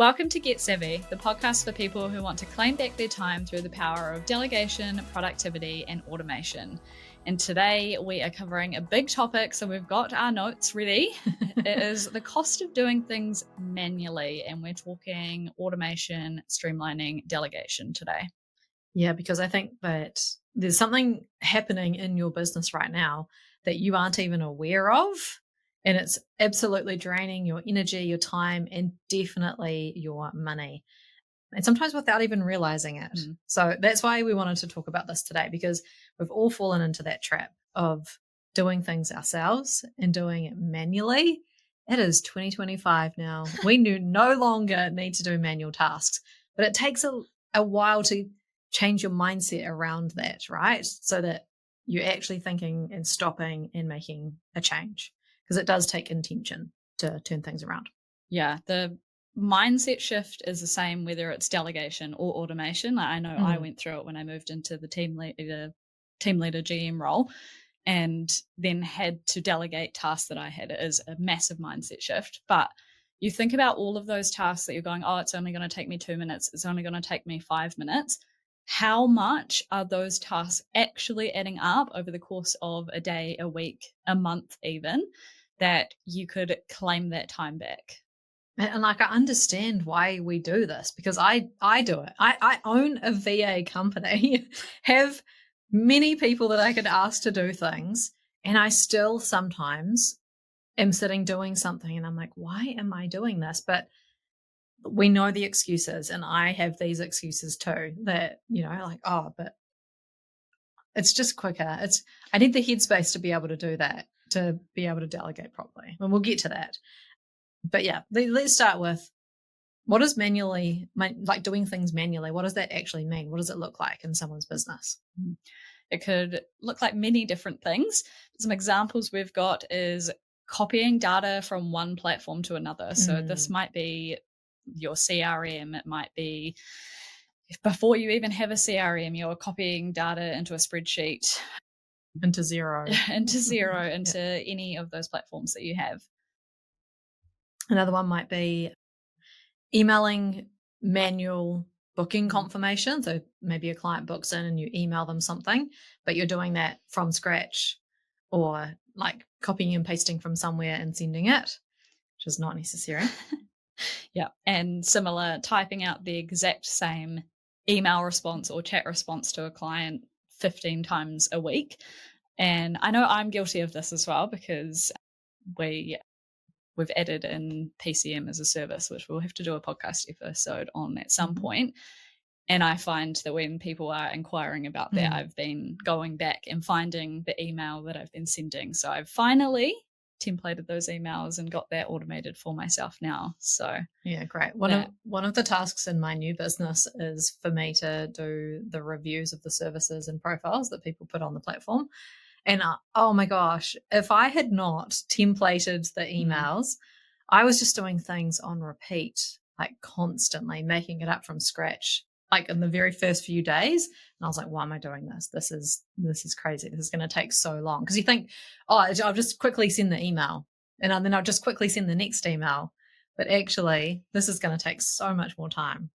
Welcome to Get Savvy, the podcast for people who want to claim back their time through the power of delegation, productivity, and automation. And today we are covering a big topic, so we've got our notes ready. It is the cost of doing things manually, and we're talking automation, streamlining, delegation today. Yeah, because I think that there's something happening in your business right now that you aren't even aware of. And it's absolutely draining your energy, your time, and definitely your money. And sometimes without even realizing it. So that's why we wanted to talk about this today, because we've all fallen into that trap of doing things ourselves and doing it manually. It is 2025 now. We no longer need to do manual tasks, but it takes a while to change your mindset around that, right? So that you're actually thinking and stopping and making a change, because it does take intention to turn things around. Yeah, the mindset shift is the same whether it's delegation or automation. I know I went through it when I moved into the team leader GM role and then had to delegate tasks that I had. It is a massive mindset shift. But you think about all of those tasks that you're going, oh, it's only going to take me 2 minutes. It's only going to take me 5 minutes. How much are those tasks actually adding up over the course of a day, a week, a month even, that you could claim that time back? And like, I understand why we do this, because I do it. I own a VA company, have many people that I could ask to do things, and I still sometimes am sitting doing something and I'm like, why am I doing this? But we know the excuses, and I have these excuses too, that, like, oh, but it's just quicker. I need the headspace to be able to do that, to be able to delegate properly. And we'll get to that. But yeah, let's start with, what is manually, like doing things manually, what does that actually mean? What does it look like in someone's business? It could look like many different things. Some examples we've got is copying data from one platform to another. So this might be your CRM. It might be before you even have a CRM, you're copying data into a spreadsheet. Into Xero. into any of those platforms that you have. Another one might be emailing manual booking confirmation. So maybe a client books in and you email them something, but you're doing that from scratch, or like copying and pasting from somewhere and sending it, which is not necessary. Yeah. And similar, typing out the exact same email response or chat response to a client 15 times a week. And I know I'm guilty of this as well, because we've added in PCM as a service, which we'll have to do a podcast episode on at some point. And I find that when people are inquiring about that, I've been going back and finding the email that I've been sending. So I've finally templated those emails and got that automated for myself now. So yeah, great. One of the tasks in my new business is for me to do the reviews of the services and profiles that people put on the platform. And oh my gosh, if I had not templated the emails, I was just doing things on repeat, like constantly making it up from scratch, like in the very first few days. And I was like, why am I doing this? This is crazy. This is going to take so long. Because you think, oh, I'll just quickly send the email, and then I'll just quickly send the next email. But actually, this is going to take so much more time.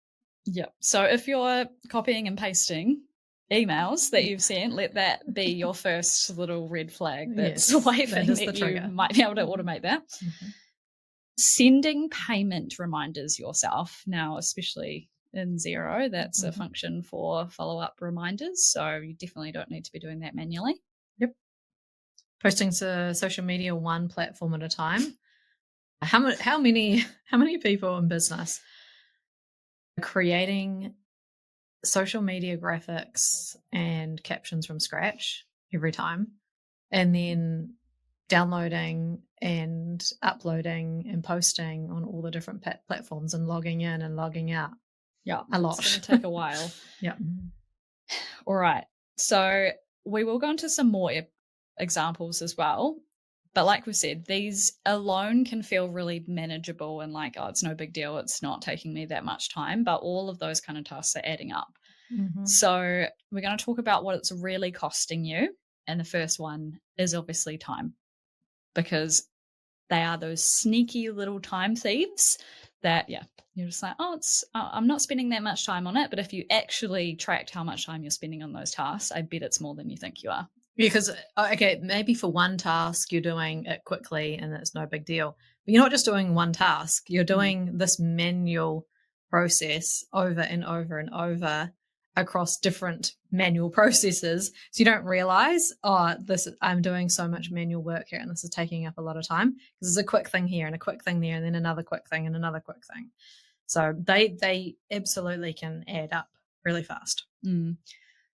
Yeah. So if you're copying and pasting emails that you've sent, let that be your first little red flag that's waving that you might be able to automate that. Sending payment reminders yourself. Now, especially in Xero, that's a function for follow-up reminders. So you definitely don't need to be doing that manually. Yep. Posting to social media one platform at a time. How many people in business are creating social media graphics and captions from scratch every time, and then downloading and uploading and posting on all the different platforms and logging in and logging out? Yeah, a lot. It's going to take a while. Yeah. All right. So we will go into some more examples as well. But like we said, these alone can feel really manageable and like, oh, it's no big deal. It's not taking me that much time. But all of those kind of tasks are adding up. So we're going to talk about what it's really costing you. And the first one is obviously time, because they are those sneaky little time thieves that, yeah, you're just like, oh, I'm not spending that much time on it. But if you actually tracked how much time you're spending on those tasks, I bet it's more than you think you are. Because, okay, maybe for one task, you're doing it quickly and it's no big deal. But you're not just doing one task, you're Mm, doing this manual process over and over and over across different manual processes. So you don't realize, oh, I'm doing so much manual work here and this is taking up a lot of time because there's a quick thing here and a quick thing there and then another quick thing and another quick thing. So they absolutely can add up really fast. mm.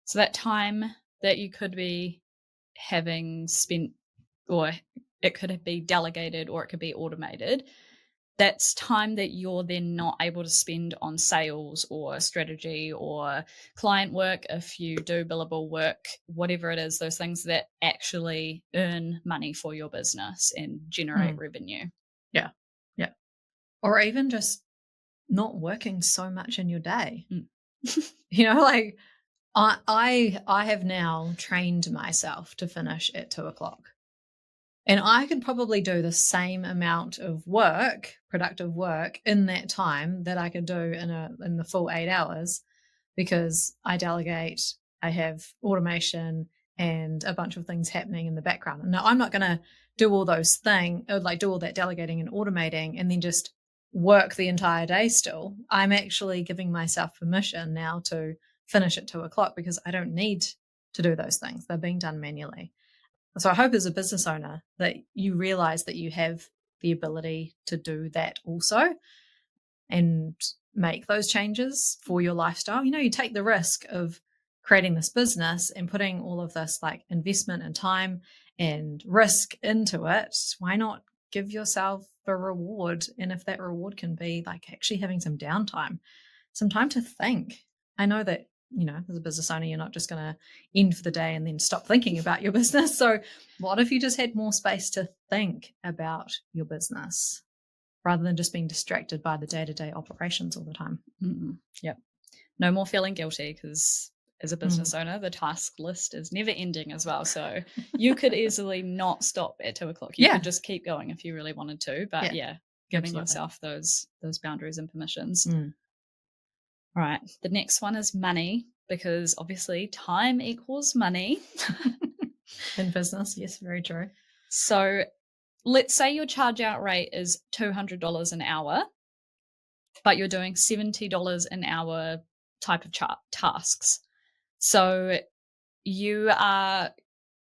So that time that you could be having spent, or it could be delegated or it could be automated, that's time that you're then not able to spend on sales or strategy or client work if you do billable work, whatever it is, those things that actually earn money for your business and generate Mm. revenue. Yeah. Yeah. Or even just not working so much in your day. Mm. Like I have now trained myself to finish at 2 o'clock. And I can probably do the same amount of work, productive work, in that time that I could do in the full 8 hours because I delegate, I have automation and a bunch of things happening in the background. Now I'm not gonna do all those things, like do all that delegating and automating and then just work the entire day still. I'm actually giving myself permission now to finish at 2 o'clock because I don't need to do those things. They're being done manually. So I hope as a business owner that you realize that you have the ability to do that also and make those changes for your lifestyle. You take the risk of creating this business and putting all of this like investment and time and risk into it. Why not give yourself a reward? And if that reward can be like actually having some downtime, some time to think. I know that, as a business owner, you're not just going to end for the day and then stop thinking about your business. So, what if you just had more space to think about your business rather than just being distracted by the day to day operations all the time? Yep. No more feeling guilty because as a Mm. business owner, the task list is never ending as well. So you could easily not stop at 2 o'clock. You could Yeah, just keep going if you really wanted to. But yeah, yeah, giving absolutely. yourself those boundaries and permissions. Mm. All right. The next one is money because obviously time equals money. In business, yes, very true. So let's say your charge out rate is $200 an hour, but you're doing $70 an hour type of tasks. So you are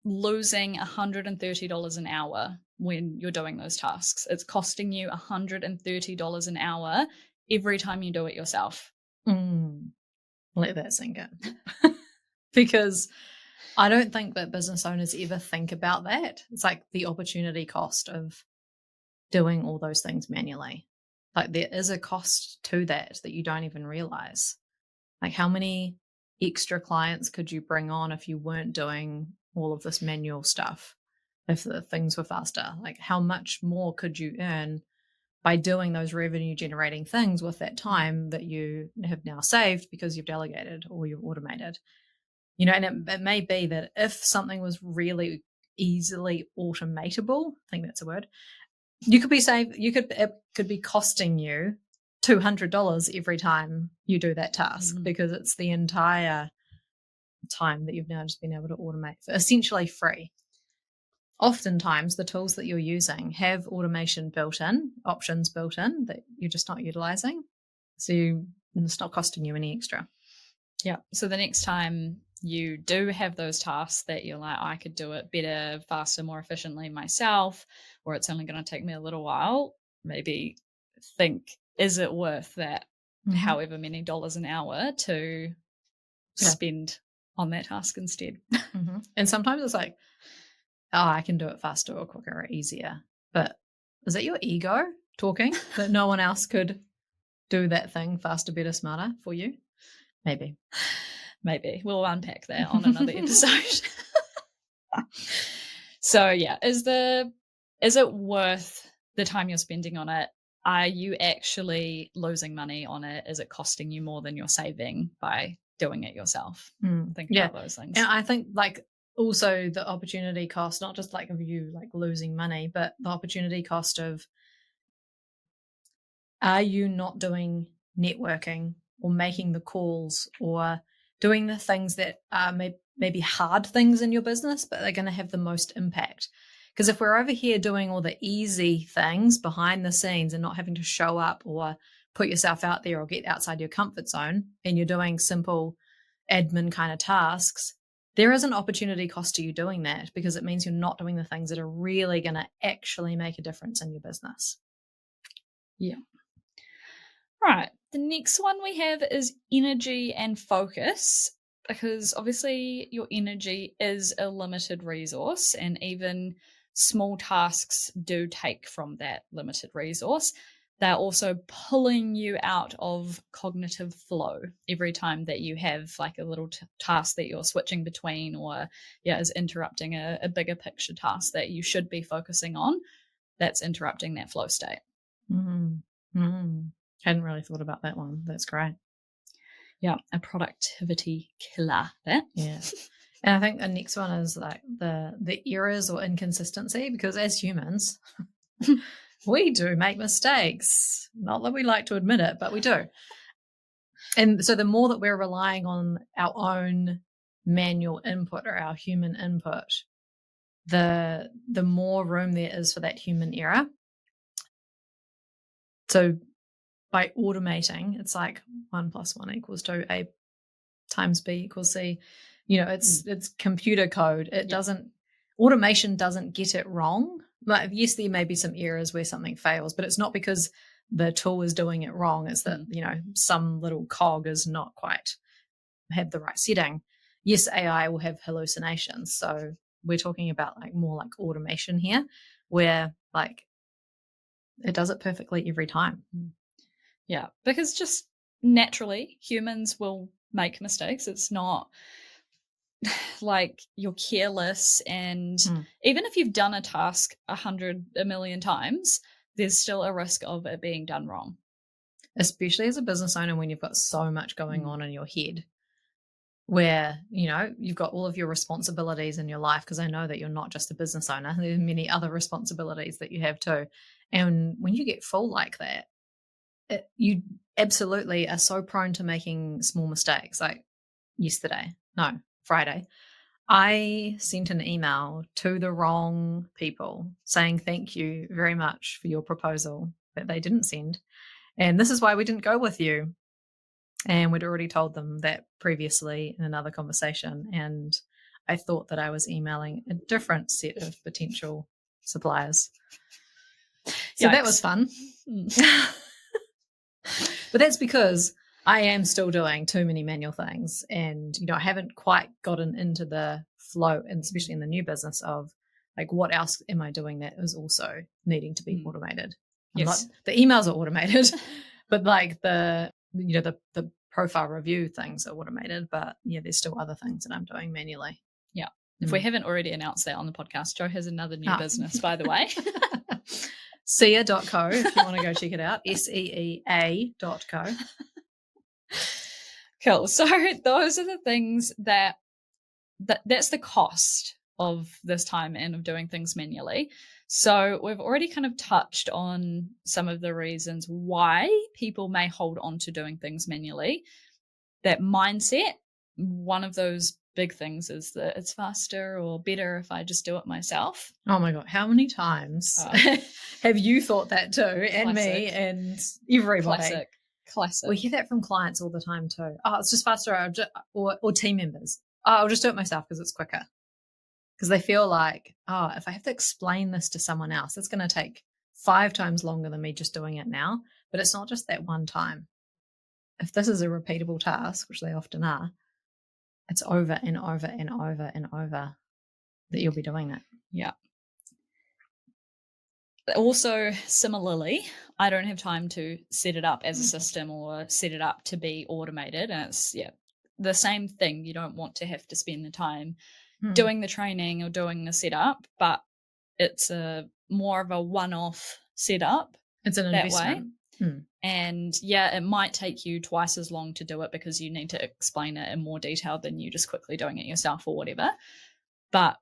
losing $130 an hour when you're doing those tasks. It's costing you $130 an hour every time you do it yourself. Mm. Let that sink in. Because I don't think that business owners ever think about that. It's like the opportunity cost of doing all those things manually. Like there is a cost to that you don't even realize. Like how many extra clients could you bring on if you weren't doing all of this manual stuff? If the things were faster, like how much more could you earn by doing those revenue generating things with that time that you have now saved because you've delegated or you've automated? And it may be that if something was really easily automatable, I think that's a word, it could be costing you $200 every time you do that task Mhm. because it's the entire time that you've now just been able to automate for essentially free. Oftentimes, the tools that you're using have automation built in, options built in that you're just not utilizing. So it's not costing you any extra. Yeah. So the next time you do have those tasks that you're like, I could do it better, faster, more efficiently myself, or it's only going to take me a little while, maybe think, is it worth that Mm-hmm. however many dollars an hour to Yeah. spend on that task instead? Mm-hmm. And sometimes it's like, oh, I can do it faster or quicker or easier. But is that your ego talking that no one else could do that thing faster, better, smarter for you? Maybe. Maybe we'll unpack that on another episode. So yeah, is it worth the time you're spending on it? Are you actually losing money on it? Is it costing you more than you're saving by doing it yourself? Think Yeah. about those And things. I think like also the opportunity cost, not just like of you like losing money, but the opportunity cost of Are you not doing networking or making the calls or doing the things that are maybe hard things in your business, but they're going to have the most impact? Because if we're over here doing all the easy things behind the scenes and not having to show up or put yourself out there or get outside your comfort zone, and you're doing simple admin kind of tasks, there is an opportunity cost to you doing that, because it means you're not doing the things that are really going to actually make a difference in your business. Yeah. Right. The next one we have is energy and focus, because obviously your energy is a limited resource, and even small tasks do take from that limited resource. They're also pulling you out of cognitive flow every time that you have like a little task that you're switching between, or is interrupting a bigger picture task that you should be focusing on. That's interrupting that flow state. Mm-hmm. Hadn't really thought about that one. That's great. Yeah, a productivity killer. That. Yeah. And I think the next one is like the errors or inconsistency, because as humans, we do make mistakes. Not that we like to admit it, but we do. And so the more that we're relying on our own manual input or our human input, the more room there is for that human error. So by automating, it's like 1 + 1 = 2, A times B = C. It's computer code. It doesn't, automation doesn't get it wrong. Like, yes, there may be some errors where something fails, but it's not because the tool is doing it wrong. It's that, some little cog is not quite have the right setting. Yes, AI will have hallucinations. So we're talking about like more like automation here, where like it does it perfectly every time. Yeah, because just naturally humans will make mistakes. It's not like you're careless, and even if you've done a task 100 million times, there's still a risk of it being done wrong. Especially as a business owner, when you've got so much going on in your head, where you've got all of your responsibilities in your life, because I know that you're not just a business owner. There are many other responsibilities that you have too. And when you get full like that, you absolutely are so prone to making small mistakes. Like Friday, I sent an email to the wrong people saying thank you very much for your proposal that they didn't send. And this is why we didn't go with you. And we'd already told them that previously in another conversation. And I thought that I was emailing a different set of potential suppliers. So that was fun. But that's because I am still doing too many manual things, and I haven't quite gotten into the flow, and especially in the new business, of like, what else am I doing that is also needing to be automated? Yes. The emails are automated, but like the profile review things are automated, but there's still other things that I'm doing manually. Yeah. If we haven't already announced that on the podcast, Jo has another new business, by the way. Seea.co, if you want to go check it out. SEEA.co. Cool. So those are the things that's the cost of this time and of doing things manually. So we've already kind of touched on some of the reasons why people may hold on to doing things manually. That mindset, one of those big things is that it's faster or better if I just do it myself. Oh my God. How many times have you thought that too? And me and everybody. Classic. We hear that from clients all the time too. Oh, it's just faster. Or team members. Oh, I'll just do it myself because it's quicker. Because they feel like, oh, if I have to explain this to someone else, it's going to take 5 times longer than me just doing it now. But it's not just that one time. If this is a repeatable task, which they often are, it's over and over and over and over that you'll be doing that. Yeah. Also, similarly, I don't have time to set it up as a system or set it up to be automated. And it's, the same thing. You don't want to have to spend the time doing the training or doing the setup, but it's more of a one-off setup. It's an investment. And it might take you twice as long to do it because you need to explain it in more detail than you just quickly doing it yourself or whatever. But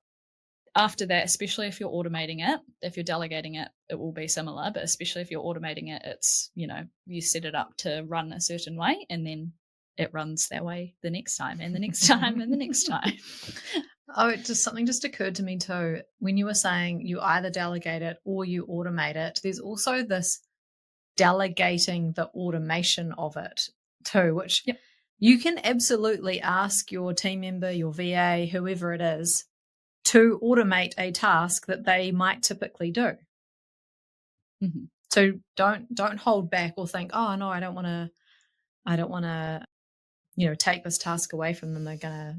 after that, especially if you're automating it, if you're delegating it, it will be similar. But especially if you're automating it, it's, you set it up to run a certain way and then it runs that way the next time and the next time and the next time. Oh, something just occurred to me too. When you were saying you either delegate it or you automate it, there's also this delegating the automation of it too, which Yep. you can absolutely ask your team member, your VA, whoever it is, to automate a task that they might typically do. Mm-hmm. So don't hold back or think, oh no, I don't want to, take this task away from them. They're gonna,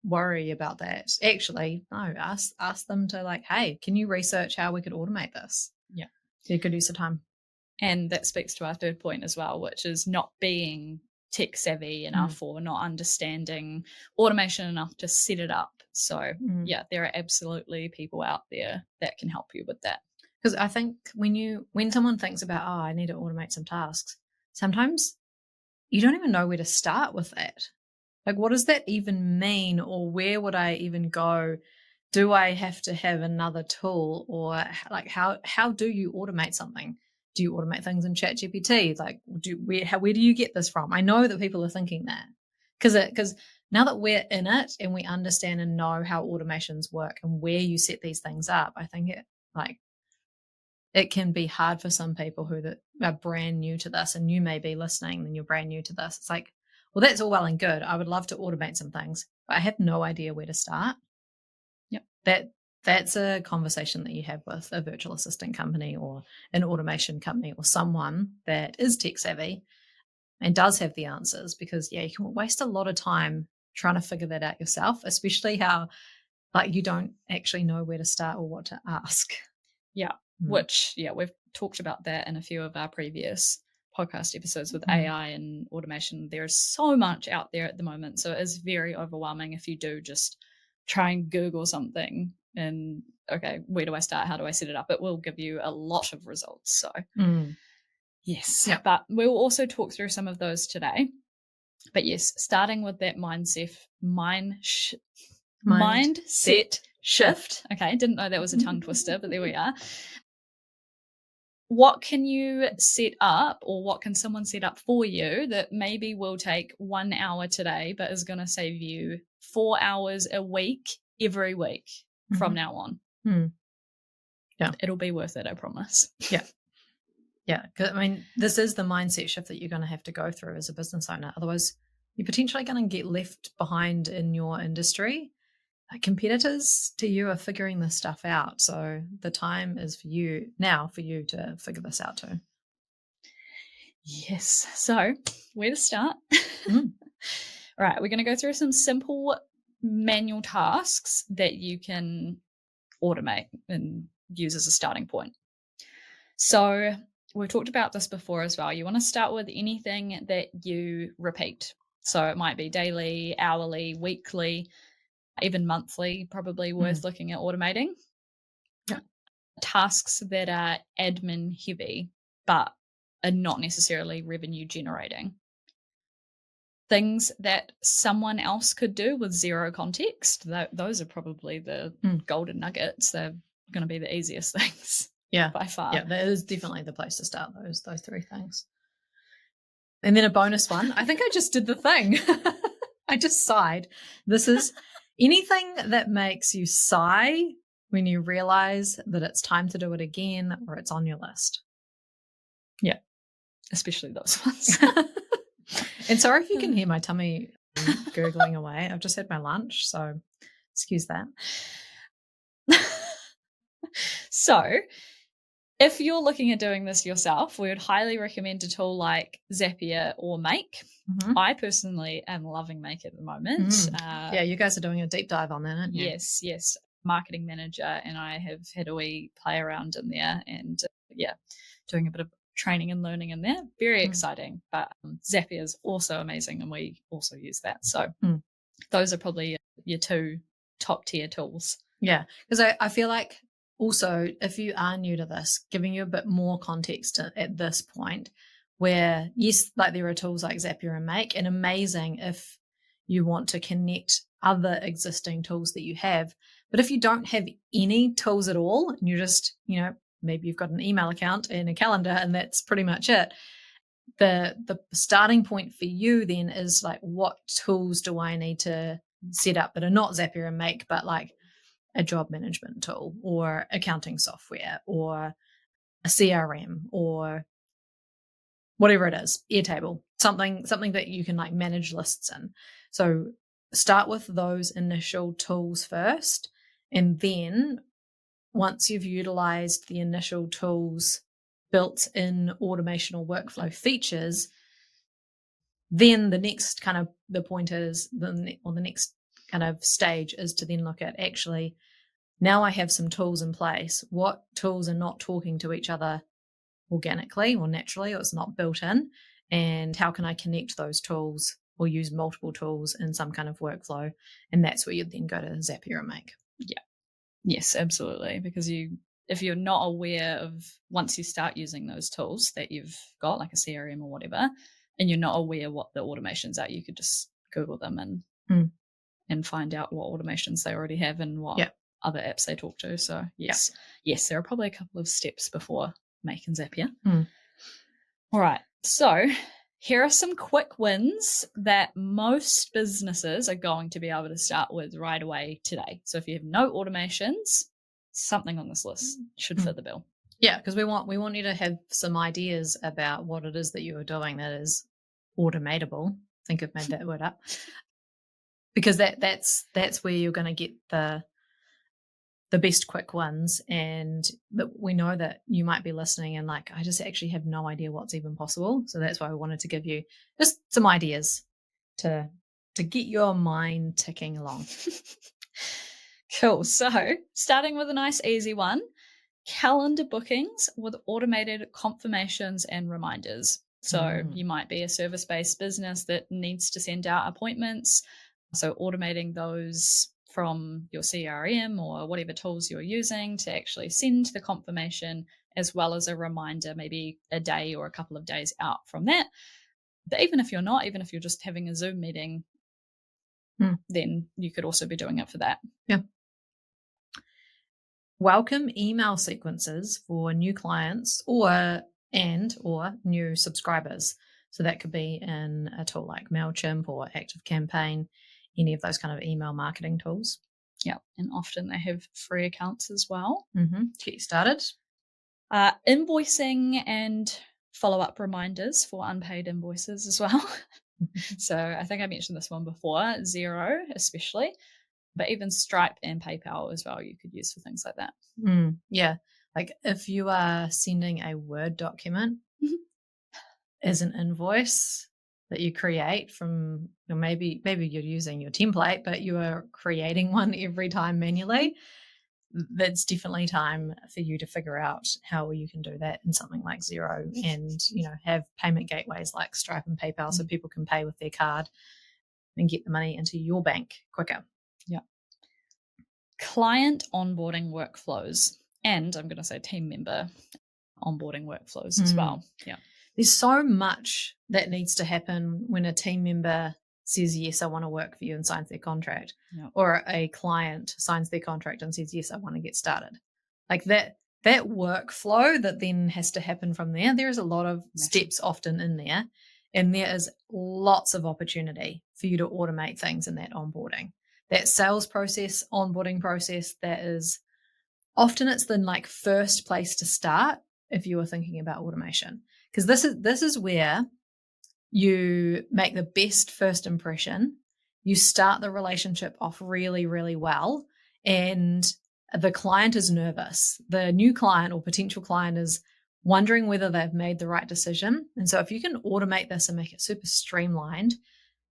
worry about that. Actually, no, ask them to like, hey, can you research how we could automate this? Yeah. Be a good use of time. And that speaks to our third point as well, which is not being tech savvy enough or not understanding automation enough to set it up. So yeah, there are absolutely people out there that can help you with that. Because I think when someone thinks about, oh, I need to automate some tasks, sometimes you don't even know where to start with that. Like, what does that even mean? Or where would I even go? Do I have to have another tool? Or like, how do you automate something? Do you automate things in ChatGPT? Like, where do you get this from? I know that people are thinking that because now that we're in it and we understand and know how automations work and where you set these things up, I think it can be hard for some people who are brand new to this, and you may be listening and you're brand new to this. It's like, well, that's all well and good. I would love to automate some things, but I have no idea where to start. Yep. That's a conversation that you have with a virtual assistant company or an automation company or someone that is tech savvy and does have the answers, because you can waste a lot of time trying to figure that out yourself, especially how like you don't actually know where to start or what to ask. Yeah. Which, we've talked about that in a few of our previous podcast episodes with AI and automation. There's so much out there at the moment. So it is very overwhelming if you do just try and Google something and, okay, where do I start? How do I set it up? It will give you a lot of results. So, yes. Yep. But we'll also talk through some of those today. But yes, starting with that mindset shift. Okay, didn't know that was a tongue twister, but there we are. What can you set up, or what can someone set up for you that maybe will take 1 hour today, but is going to save you 4 hours a week, every week from now on? Yeah. It'll be worth it, I promise. Yeah. Yeah. Because I mean, this is the mindset shift that you're going to have to go through as a business owner. Otherwise, you're potentially going to get left behind in your industry. Competitors to you are figuring this stuff out. So the time is for you to figure this out too. Yes. So where to start? All right. We're going to go through some simple manual tasks that you can automate and use as a starting point. So we've talked about this before as well. You want to start with anything that you repeat. So it might be daily, hourly, weekly, even monthly, probably worth looking at automating. Yeah. Tasks that are admin heavy, but are not necessarily revenue generating. Things that someone else could do with zero context. Those are probably the golden nuggets. They're going to be the easiest things. Yeah. By far. Yeah, that is definitely the place to start, those three things. And then a bonus one. I think I just did the thing. I just sighed. This is anything that makes you sigh when you realize that it's time to do it again or it's on your list. Yeah, especially those ones. And sorry if you can hear my tummy gurgling away. I've just had my lunch, so excuse that. So if you're looking at doing this yourself, we would highly recommend a tool like Zapier or Make. I personally am loving Make at the moment. Yeah, you guys are doing a deep dive on that, aren't you? Yes. Marketing manager and I have had a wee play around in there and doing a bit of training and learning in there. Very exciting. But Zapier is also amazing and we also use that. So those are probably your two top tier tools. Yeah, because I feel like also, if you are new to this, giving you a bit more context at this point, where yes, like there are tools like Zapier and Make, and amazing if you want to connect other existing tools that you have, But if you don't have any tools at all, and you're just, maybe you've got an email account and a calendar and that's pretty much it, the starting point for you then is like, what tools do I need to set up that are not Zapier and Make, but like a job management tool or accounting software or a CRM or whatever it is, Airtable, something that you can like manage lists in. So start with those initial tools first, and then once you've utilized the initial tools built-in automation or workflow features, then the next kind of the point is the next kind of stage is to then look at, actually, now I have some tools in place. What tools are not talking to each other organically or naturally, or it's not built in? And how can I connect those tools or use multiple tools in some kind of workflow? And that's where you'd then go to Zapier and Make. Yeah. Yes, absolutely. Because if you're not aware of, once you start using those tools that you've got, like a CRM or whatever, and you're not aware what the automations are, you could just Google them and find out what automations they already have and what other apps they talk to. So yes, there are probably a couple of steps before Make and Zapier. All right. So here are some quick wins that most businesses are going to be able to start with right away today. So if you have no automations, something on this list should fit the bill. Yeah, because we want you to have some ideas about what it is that you are doing that is automatable. I think I've made that word up. Because that's where you're going to get the best quick wins. And we know that you might be listening and like, I just actually have no idea what's even possible. So that's why we wanted to give you just some ideas to get your mind ticking along. Cool. So starting with a nice easy one, calendar bookings with automated confirmations and reminders. So you might be a service-based business that needs to send out appointments. So automating those from your CRM or whatever tools you're using to actually send the confirmation, as well as a reminder, maybe a day or a couple of days out from that. But even if you're just having a Zoom meeting, then you could also be doing it for that. Yeah. Welcome email sequences for new clients or new subscribers. So that could be in a tool like MailChimp or ActiveCampaign, any of those kind of email marketing tools. Yeah, and often they have free accounts as well. To get you started. Invoicing and follow-up reminders for unpaid invoices as well. So I think I mentioned this one before, Xero especially, but even Stripe and PayPal as well you could use for things like that. Yeah, like if you are sending a Word document as an invoice that you create from, maybe you're using your template, but you are creating one every time manually, that's definitely time for you to figure out how you can do that in something like Xero, and have payment gateways like Stripe and PayPal so people can pay with their card and get the money into your bank quicker. Yeah. Client onboarding workflows, and I'm going to say team member onboarding workflows as well. Yeah. There's so much that needs to happen when a team member says, yes, I want to work for you, and signs their contract, or a client signs their contract and says, yes, I want to get started. Like that workflow that then has to happen from there. There is a lot of steps often in there, and there is lots of opportunity for you to automate things in that onboarding. That sales process, onboarding process, that is often it's the like first place to start if you are thinking about automation, because this is where you make the best first impression. You start the relationship off really, really well, and the client is nervous. The new client or potential client is wondering whether they've made the right decision. And so if you can automate this and make it super streamlined,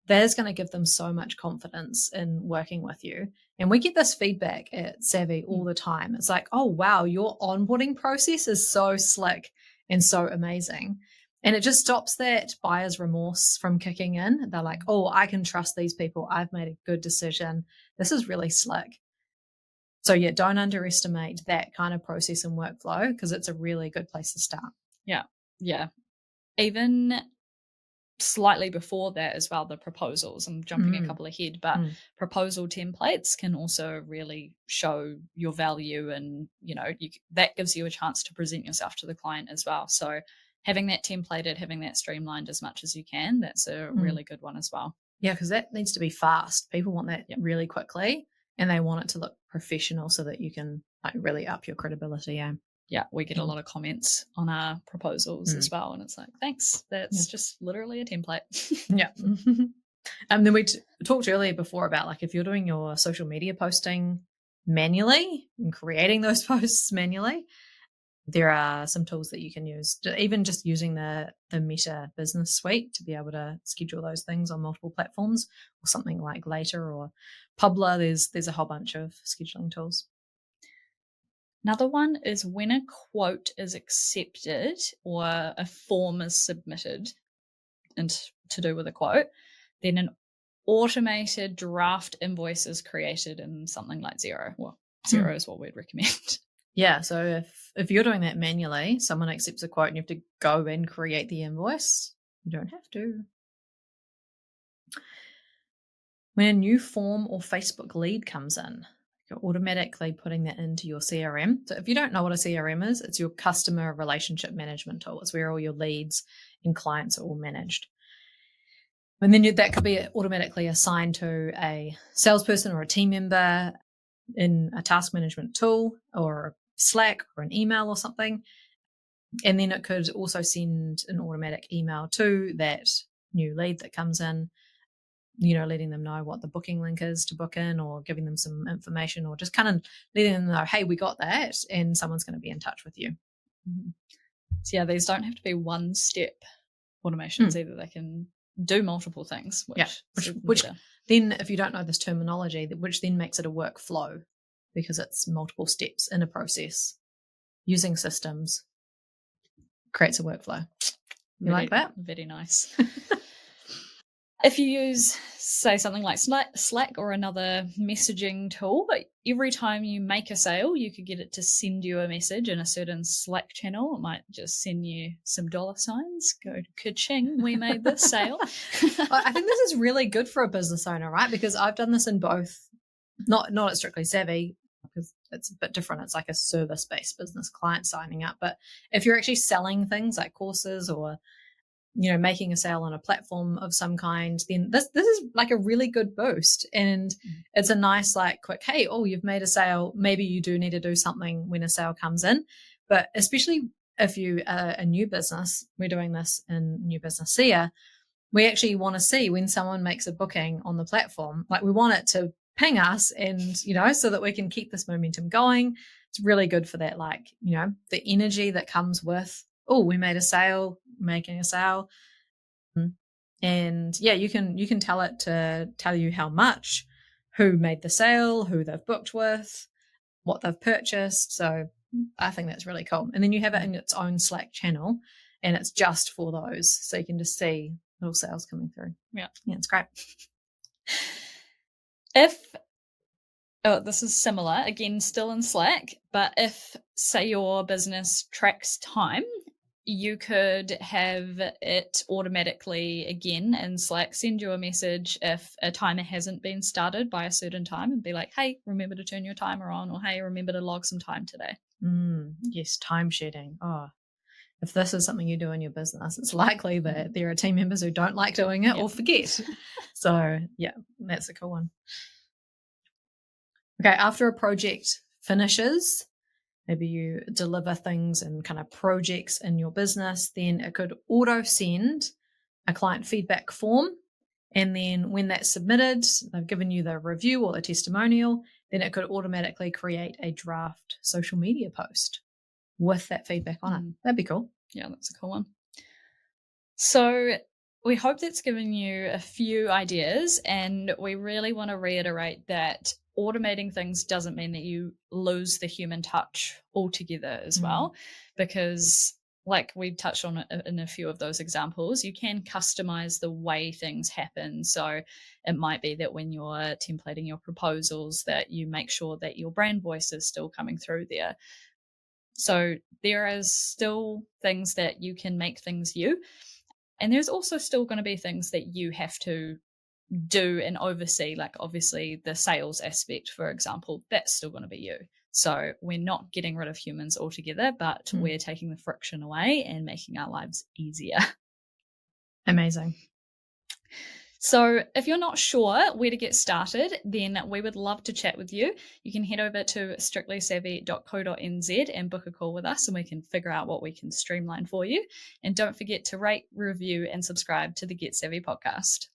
that is going to give them so much confidence in working with you. And we get this feedback at Savvy all the time. It's like, oh, wow, your onboarding process is so slick and so amazing. And it just stops that buyer's remorse from kicking in. They're like, oh, I can trust these people. I've made a good decision. This is really slick. So yeah, don't underestimate that kind of process and workflow, because it's a really good place to start. Yeah. Yeah. Even slightly before that as well, the proposals. I'm jumping a Mm, couple ahead, but mm, proposal templates can also really show your value, and that gives you a chance to present yourself to the client as well. So having that templated, having that streamlined as much as you can, that's a mm. really good one as well. Yeah, because that needs to be fast. People want that Yeah. really quickly, and they want it to look professional so that you can like really up your credibility. Yeah. Yeah, we get a Mm, lot of comments on our proposals mm, as well, and it's like, thanks, yeah. that's just literally a template. Yeah. Then we talked earlier before about like if you're doing your social media posting manually and creating those posts manually, there are some tools that you can use. Even just using the Meta Business Suite to be able to schedule those things on multiple platforms, or something like Later or Publer. There's a whole bunch of scheduling tools. Another one is when a quote is accepted or a form is submitted and to do with a quote, then an automated draft invoice is created in something like Zero. Well, Hmm. Zero is what we'd recommend. Yeah, so if you're doing that manually, someone accepts a quote and you have to go and create the invoice. You don't have to. When a new form or Facebook lead comes in, you're automatically putting that into your CRM. So if you don't know what a CRM is, it's your customer relationship management tool. It's where all your leads and clients are all managed. And then that could be automatically assigned to a salesperson or a team member in a task management tool or Slack or an email or something. And then it could also send an automatic email to that new lead that comes in, letting them know what the booking link is to book in, or giving them some information, or just kind of letting them know, hey, we got that, and someone's going to be in touch with you. Mhm. So yeah, these don't have to be one step automations Mm, either. They can do multiple things, yeah, which is which even which better. then, if you don't know this terminology, which then makes it a workflow because it's multiple steps in a process. Using systems creates a workflow. You like Very, that? very nice. If you use, say, something like Slack or another messaging tool, every time you make a sale, you could get it to send you a message in a certain Slack channel. It might just send you some dollar signs, go ka-ching, we made this sale. I think this is really good for a business owner, right? Because I've done this in both, not at Strictly Savvy, because it's a bit different. It's like a service-based business, client signing up. But if you're actually selling things like courses, or making a sale on a platform of some kind, then this is like a really good boost. And it's a nice, like, quick, hey, oh, you've made a sale. Maybe you do need to do something when a sale comes in. But especially if you are a new business, we're doing this in New Business SEA, we actually want to see when someone makes a booking on the platform, like we want it to ping us, and so that we can keep this momentum going. It's really good for that, like, the energy that comes with, oh, we made a sale, making a sale. And yeah, you can tell it to tell you how much, who made the sale, who they've booked with, what they've purchased. So I think that's really cool. And then you have it in its own Slack channel, and it's just for those. So you can just see little sales coming through. Yeah. Yeah, it's great. If Oh, this is similar, again, still in Slack, but if, say, your business tracks time, you could have it automatically, again, in Slack, send you a message if a timer hasn't been started by a certain time and be like, hey, remember to turn your timer on, or hey, remember to log some time today. Yes, time shedding. Oh, if this is something you do in your business, it's likely that there are team members who don't like doing it Yep. or forget. So yeah, that's a cool one. Okay, after a project finishes, maybe you deliver things and kind of projects in your business, then it could auto send a client feedback form. And then when that's submitted, they've given you the review or the testimonial, then it could automatically create a draft social media post with that feedback on it. That'd be cool. Yeah, that's a cool one. So we hope that's given you a few ideas, and we really want to reiterate that automating things doesn't mean that you lose the human touch altogether as well, because like we touched on it in a few of those examples, you can customize the way things happen. So it might be that when you're templating your proposals, that you make sure that your brand voice is still coming through there. So there is still things that you can make things you. And there's also still going to be things that you have to do and oversee, like obviously the sales aspect, for example, that's still going to be you. So we're not getting rid of humans altogether, but Mm, we're taking the friction away and making our lives easier. amazing. So, if you're not sure where to get started, then we would love to chat with you. You can head over to strictlysavvy.co.nz and book a call with us, and we can figure out what we can streamline for you. And don't forget to rate, review, and subscribe to the Get Savvy podcast.